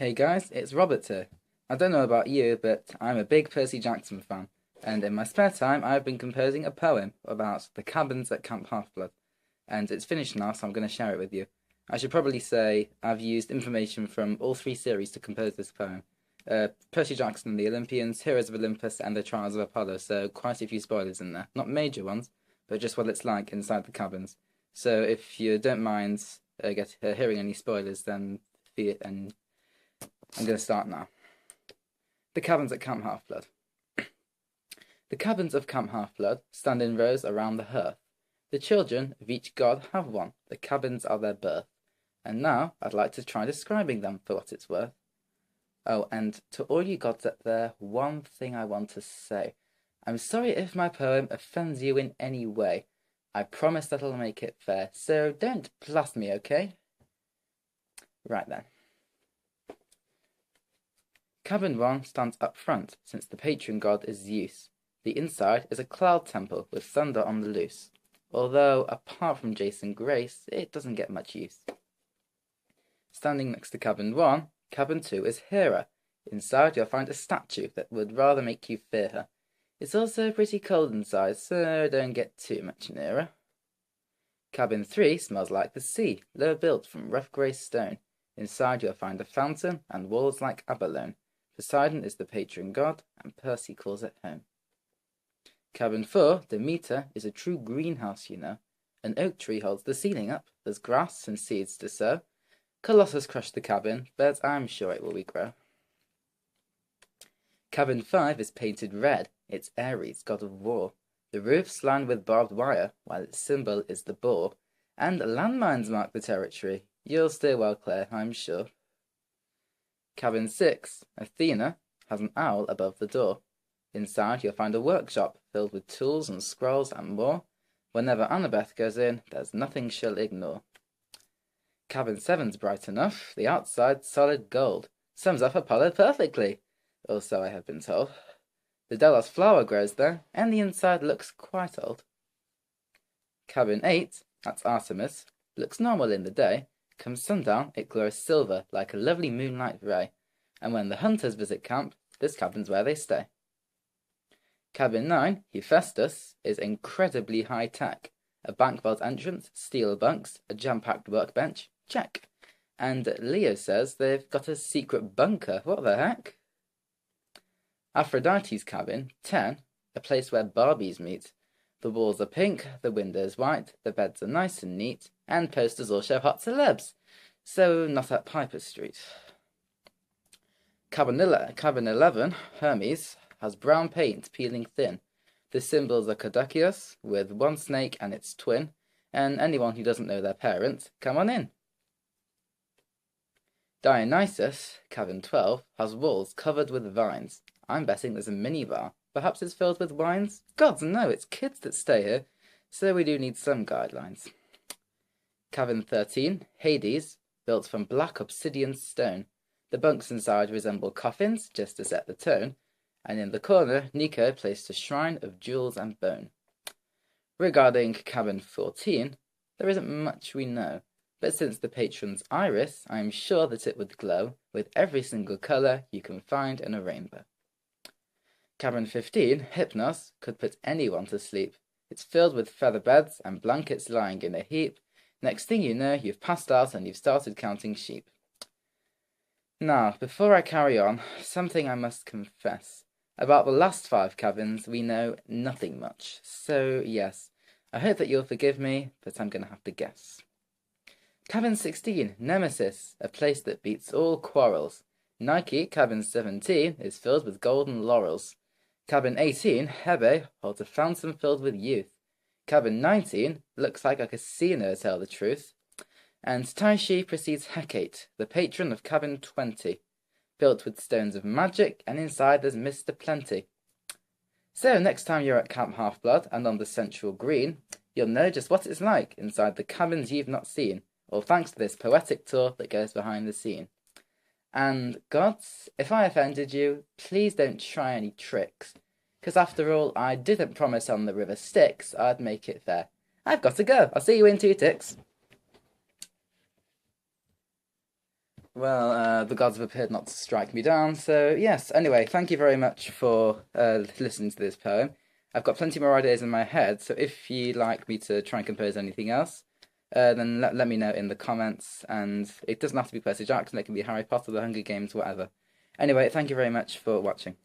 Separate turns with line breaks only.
Hey guys, it's Robert here. I don't know about you, but I'm a big Percy Jackson fan, and in my spare time I've been composing a poem about the cabins at Camp Half-Blood, and it's finished now, so I'm going to share it with you. I should probably say I've used information from all three series to compose this poem. Percy Jackson and the Olympians, Heroes of Olympus, and the Trials of Apollo, so quite a few spoilers in there. Not major ones, but just what it's like inside the cabins. So if you don't mind hearing any spoilers, then fear and I'm going to start now. The cabins at Camp Half-Blood. The cabins of Camp Half-Blood stand in rows around the hearth. The children of each god have one. The cabins are their birth. And now I'd like to try describing them for what it's worth. Oh, and to all you gods up there, one thing I want to say. I'm sorry if my poem offends you in any way. I promise that I'll make it fair, so don't blast me, okay? Right then. Cabin 1 stands up front, since the patron god is Zeus. The inside is a cloud temple with thunder on the loose, although, apart from Jason Grace, it doesn't get much use. Standing next to Cabin 1, Cabin 2 is Hera. Inside you'll find a statue that would rather make you fear her. It's also pretty cold inside, so don't get too much nearer. Cabin 3 smells like the sea, low built from rough grey stone. Inside you'll find a fountain and walls like abalone. Poseidon is the patron god, and Percy calls it home. Cabin 4, Demeter, is a true greenhouse, you know. An oak tree holds the ceiling up, there's grass and seeds to sow. Colossus crushed the cabin, but I'm sure it will regrow. Cabin 5 is painted red, it's Ares, god of war. The roof's lined with barbed wire, while its symbol is the boar. And landmines mark the territory. You'll steer well clear, I'm sure. Cabin 6, Athena, has an owl above the door. Inside you'll find a workshop filled with tools and scrolls and more. Whenever Annabeth goes in, there's nothing she'll ignore. Cabin 7's bright enough, the outside's solid gold. Sums up Apollo perfectly, or so I have been told. The Delos flower grows there, and the inside looks quite old. Cabin 8, that's Artemis, looks normal in the day. Come sundown, it glows silver like a lovely moonlight ray, and when the hunters visit camp, this cabin's where they stay. Cabin 9, Hephaestus, is incredibly high-tech. A bank vault entrance, steel bunks, a jam-packed workbench, check. And Leo says they've got a secret bunker, what the heck? Aphrodite's cabin, 10, a place where Barbies meet. The walls are pink, the windows white, the beds are nice and neat, and posters all show hot celebs, so not at Piper Street. Cabin 11, Hermes, has brown paint peeling thin. The symbols are caduceus, with one snake and its twin, and anyone who doesn't know their parents, come on in. Dionysus, Cabin 12, has walls covered with vines. I'm betting there's a minibar. Perhaps it's filled with wines? Gods no, it's kids that stay here, so we do need some guidelines. Cabin 13, Hades, built from black obsidian stone. The bunks inside resemble coffins, just to set the tone, and in the corner, Nico placed a shrine of jewels and bone. Regarding Cabin 14, there isn't much we know, but since the patron's iris, I am sure that it would glow with every single colour you can find in a rainbow. Cabin 15, Hypnos, could put anyone to sleep. It's filled with feather beds and blankets lying in a heap. Next thing you know, you've passed out and you've started counting sheep. Now, before I carry on, something I must confess. About the last 5 cabins, we know nothing much. So, yes, I hope that you'll forgive me, but I'm going to have to guess. Cabin 16, Nemesis, a place that beats all quarrels. Nike, Cabin 17, is filled with golden laurels. Cabin 18, Hebe, holds a fountain filled with youth. Cabin 19 looks like a casino, to tell the truth. And Taishi precedes Hecate, the patron of Cabin 20, built with stones of magic, and inside there's Mr. Plenty. So next time you're at Camp Half-Blood and on the Central Green, you'll know just what it's like inside the cabins you've not seen, all thanks to this poetic tour that goes behind the scene. And, gods, if I offended you, please don't try any tricks, because after all, I didn't promise on the river Styx I'd make it fair. I've got to go. I'll see you in 2 ticks. Well, the gods have appeared not to strike me down, so yes. Anyway, thank you very much for listening to this poem. I've got plenty more ideas in my head, so if you'd like me to try and compose anything else, then let me know in the comments, and it doesn't have to be Percy Jackson, it can be Harry Potter, The Hunger Games, whatever. Anyway, thank you very much for watching.